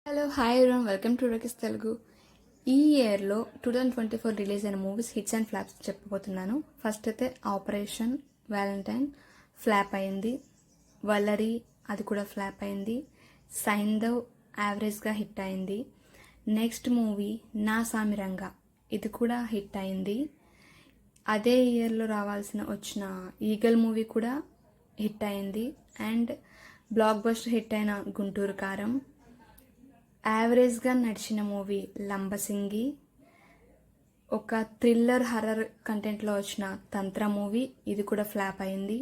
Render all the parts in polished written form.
Hello hi everyone, welcome to రకిస్ తెలుగు. ఈ ఇయర్లో 2024 రిలీజ్ అయిన మూవీస్ హిట్స్ అండ్ ఫ్లాప్స్ చెప్పబోతున్నాను. ఫస్ట్ అయితే ఆపరేషన్ వ్యాలంటైన్ ఫ్లాప్ అయింది. వల్లరి అది కూడా ఫ్లాప్ అయింది. సైంధవ్ యావరేజ్గా హిట్ అయింది. నెక్స్ట్ మూవీ నా సామిరంగా ఇది కూడా హిట్ అయింది. అదే ఇయర్లో వచ్చిన ఈగల్ మూవీ కూడా హిట్ అయింది. అండ్ బ్లాక్ బస్టర్ హిట్ అయిన గుంటూరు కారం, యావరేజ్గా నడిచిన మూవీ లంబసింగి, ఒక థ్రిల్లర్ హర్రర్ కంటెంట్లో వచ్చిన తంత్ర మూవీ ఇది కూడా ఫ్లాప్ అయింది.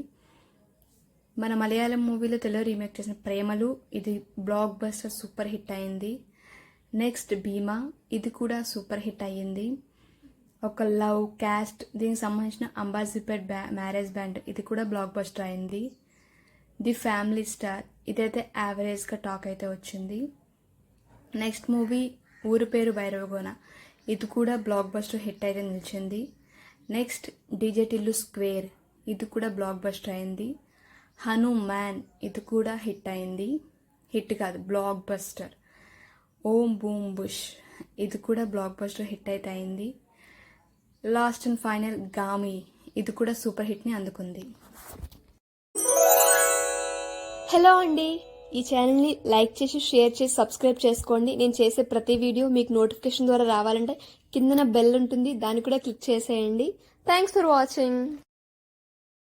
మన మలయాళం మూవీలో తెలుగు రీమేక్ చేసిన ప్రేమలు ఇది బ్లాక్ బస్టర్ సూపర్ హిట్ అయింది. నెక్స్ట్ భీమా ఇది కూడా సూపర్ హిట్ అయ్యింది. ఒక లవ్ క్యాస్ట్ దీనికి సంబంధించిన అంబాసిపేట్ మ్యారేజ్ బ్యాండ్ ఇది కూడా బ్లాక్ బస్టర్ అయింది. ది ఫ్యామిలీ స్టార్ ఇదైతే యావరేజ్గా టాక్ అయితే వచ్చింది. నెక్స్ట్ మూవీ ఊరి పేరు భైరవగోన ఇది కూడా బ్లాక్ బస్టర్ హిట్ అయితే నిలిచింది. నెక్స్ట్ డీజే టిల్లు స్క్వేర్ ఇది కూడా బ్లాక్ బస్టర్ అయింది. హనుమాన్ ఇది కూడా హిట్ అయింది, హిట్ కాదు బ్లాక్ బస్టర్. ఓం బూమ్ బుష్ ఇది కూడా బ్లాక్ బస్టర్ హిట్ అయితే అయింది. లాస్ట్ అండ్ ఫైనల్ గామి ఇది కూడా సూపర్ హిట్ని అందుకుంది. హలో అండి, ఈ ఛానల్ని లైక్ చేసి షేర్ చేసి సబ్స్క్రైబ్ చేసుకోండి. నేను చేసే ప్రతి వీడియో మీకు నోటిఫికేషన్ ద్వారా రావాలంటే కిందన బెల్ ఉంటుంది, దాన్ని కూడా క్లిక్ చేసేయండి. Thanks for watching.